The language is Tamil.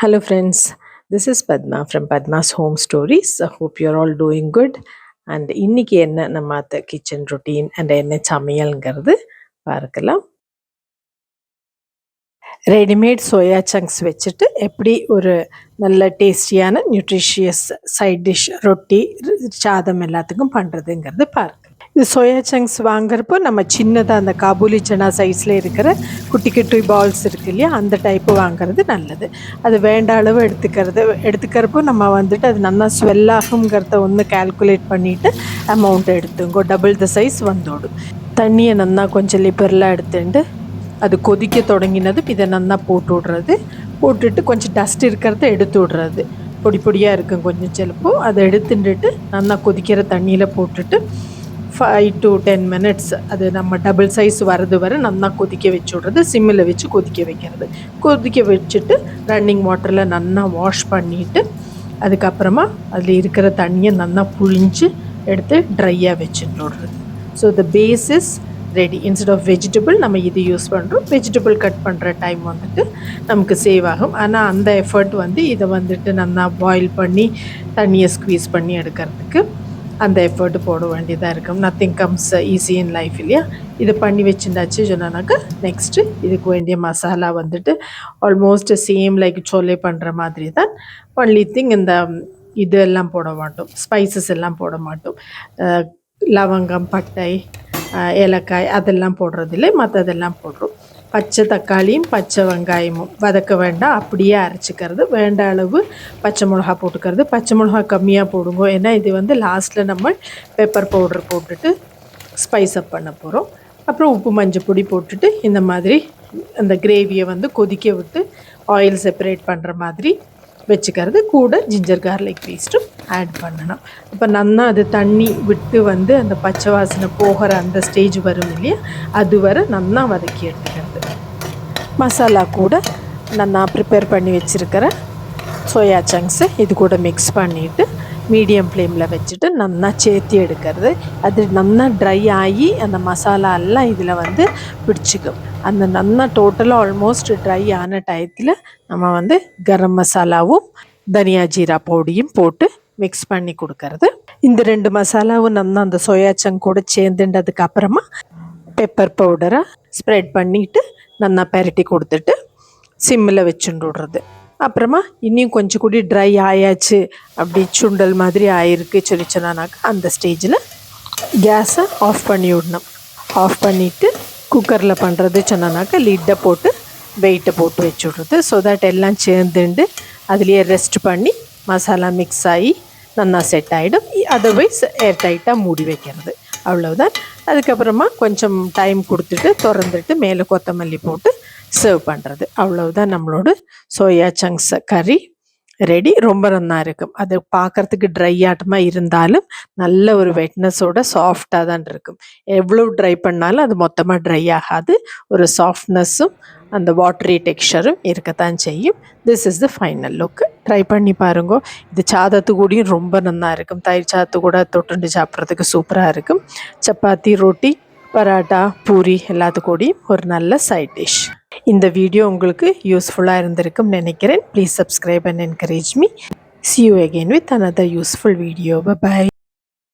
Hello, friends. This is Padma from Padma's Home Stories. I hope you're all doing good. And இன்னைக்கு என்ன நம்ம கிச்சன் ரொட்டீன் அண்ட் என்ன சமையல்ங்கிறது பார்க்கலாம். ரெடிமேட் சோயா சங்க்ஸ் வச்சுட்டு எப்படி ஒரு நல்ல டேஸ்டியான நியூட்ரிஷியஸ் சைட் டிஷ் ரொட்டி சாதம் எல்லாத்துக்கும் பண்ணுறதுங்கிறது பார்க்கலாம். இது சோயா சங்க்ஸ் வாங்குறப்போ நம்ம சின்னதாக அந்த காபூலி சனா சைஸில் இருக்கிற குட்டி குட்டி பால்ஸ் இருக்குது இல்லையா, அந்த டைப்பு வாங்குறது நல்லது. அது வேண்ட அளவு எடுத்துக்கிறப்போ நம்ம வந்துட்டு அது நல்லா ஸ்வெல் ஆகுங்கிறத ஒன்று கால்குலேட் பண்ணிவிட்டு அமௌண்ட் எடுத்துங்கோ. டபுள் த சைஸ் வந்தோடும். தண்ணியை நல்லா கொஞ்சம் லிப்பரெலாம் எடுத்துட்டு அது கொதிக்க தொடங்கினதும் இதை நல்லா போட்டு விட்றது. போட்டுட்டு கொஞ்சம் டஸ்ட் இருக்கிறத எடுத்து விட்றது. பொடி பொடியாக இருக்கும் கொஞ்சம் சிலப்போ அதை எடுத்துட்டு நல்லா கொதிக்கிற தண்ணியில் போட்டுட்டு 5 to 10 minutes அது நம்ம டபுள் சைஸ் வரது வரை நல்லா கொதிக்க வச்சு விட்றது. சிம்மில் வச்சு கொதிக்க வைக்கிறது. கொதிக்க வச்சுட்டு ரன்னிங் வாட்டரில் நல்லா வாஷ் பண்ணிவிட்டு அதுக்கப்புறமா அதில் இருக்கிற தண்ணியை நல்லா புழிஞ்சு எடுத்து ட்ரையாக வச்சுட்டு விட்றது. So the base is ready. Instead of vegetable நம்ம இது யூஸ் பண்ணுறோம். வெஜிடபிள் கட் பண்ணுற டைம் வந்துட்டு நமக்கு சேவ் ஆகும். ஆனால் அந்த எஃபர்ட் இதை வந்துட்டு நல்லா பாயில் பண்ணி தண்ணியை ஸ்க்வீஸ் பண்ணி எடுக்கிறதுக்கு அந்த எஃபர்ட்டு போட வேண்டியதாக இருக்கும். Nothing comes easy in life இல்லையா. இது பண்ணி வச்சுருந்தாச்சு சொன்னாக்கா நெக்ஸ்ட்டு இதுக்கு வேண்டிய மசாலா வந்துட்டு ஆல்மோஸ்ட் சேம் லைக் சோலே பண்ணுற மாதிரி தான். ஒன்லி திங் இந்த இது எல்லாம் போட மாட்டோம், ஸ்பைசஸ் எல்லாம் போட மாட்டோம். லவங்கம், பட்டை, ஏலக்காய் அதெல்லாம் போடுறதில்லை. மற்றதெல்லாம் போடுறோம். பச்சை தக்காளியும் பச்சை வெங்காயமும் வதக்க வேண்டாம், அப்படியே அரைச்சிக்கிறது. வேண்ட அளவு பச்சை மிளகா போட்டுக்கிறது. பச்சை மிளகா கம்மியாக போடுங்க, ஏன்னா இது லாஸ்ட்டில் நம்ம பெப்பர் பவுடர் போட்டுட்டு ஸ்பைஸ் அப் பண்ண போகிறோம். அப்புறம் உப்பு மஞ்சள் பொடி போட்டுட்டு இந்த மாதிரி அந்த கிரேவியை கொதிக்க விட்டு ஆயில் செப்பரேட் பண்ணுற மாதிரி வச்சுக்கிறது. கூட ஜிஞ்சர் கார்லிக் பேஸ்ட்டும் ஆட் பண்ணணும். இப்போ நல்லா அது தண்ணி விட்டு அந்த பச்சை வாசனை போகிற அந்த ஸ்டேஜ் வரும் இல்லையா, அது வரை நல்லா வதக்கி எடுத்துக்கிறது. மசாலா கூட நல்லா ப்ரிப்பேர் பண்ணி வச்சுருக்கிற சோயா சங்க்ஸு இது கூட மிக்ஸ் பண்ணிவிட்டு மீடியம் ஃப்ளேமில் வச்சுட்டு நல்லா சேர்த்தி எடுக்கிறது. அது நல்லா ட்ரை ஆகி அந்த மசாலா எல்லாம் இதில் பிடிச்சிக்கும். அந்த நல்லா டோட்டலாக ஆல்மோஸ்ட் ட்ரை ஆன டயத்தில் நம்ம கரம் மசாலாவும் தனியா ஜீரா பொடியும் போட்டு மிக்ஸ் பண்ணி கொடுக்கறது. இந்த 2 மசாலாவும் நல்லா அந்த சோயா சங்க் கூட சேர்ந்துன்றதுக்கு அப்புறமா பெப்பர் பவுடரை ஸ்ப்ரெட் பண்ணிவிட்டு நல்லா பெரட்டி கொடுத்துட்டு சிம்மில் வச்சுட்டு விடுறது. அப்புறமா இன்னும் கொஞ்சம் கூடி ட்ரை ஆயாச்சு, அப்படி சுண்டல் மாதிரி ஆயிருக்கு சொன்னாக்கா அந்த ஸ்டேஜில் கேஸை ஆஃப் பண்ணி விடணும். ஆஃப் பண்ணிவிட்டு குக்கரில் பண்ணுறது சொன்னாக்கா லிட்டை போட்டு வெயிட்டை போட்டு வச்சு விட்றது. ஸோ தட் எல்லாம் சேர்ந்துண்டு அதுலேயே ரெஸ்ட் பண்ணி மசாலா மிக்ஸ் ஆகி நல்லா செட் ஆகிடும். அதர்வைஸ் ஏர் டைட்டாக மூடி வைக்கிறது, அவ்வளவுதான். அதுக்கப்புறமா கொஞ்சம் டைம் கொடுத்துட்டு திறந்துட்டு மேலே கொத்தமல்லி போட்டு சர்வ் பண்ணுறது, அவ்வளவுதான். நம்மளோட சோயா சங்க்ஸ் கறி ரெடி. ரொம்ப நல்லா இருக்கும். அது பார்க்குறதுக்கு ட்ரை ஆட்டமாக இருந்தாலும் நல்ல ஒரு வெட்னஸோட சாஃப்டாக தான் இருக்கும். எவ்வளோ ட்ரை பண்ணாலும் அது மொத்தமாக ட்ரை ஆகாது. ஒரு சாஃப்ட்னஸும் அந்த வாட்டரி டெக்ஸ்சரும் இருக்கத்தான் செய்யும். This is the final look. Try பண்ணி பாருங்க. இது சாதத்து கூடயும் ரொம்ப நல்லா இருக்கும். தயிர் சாதத்து கூட தொட்டுண்டு சாப்பிட்றதுக்கு சூப்பராக இருக்கும். சப்பாத்தி, ரொட்டி, பராட்டா, பூரி எல்லாத்து கூடயும் ஒரு நல்ல சைட் டிஷ். இந்த வீடியோ உங்களுக்கு யூஸ்ஃபுல்லாக இருந்திருக்கும் நினைக்கிறேன். Please subscribe and encourage me. See you again with another useful video. Bye bye.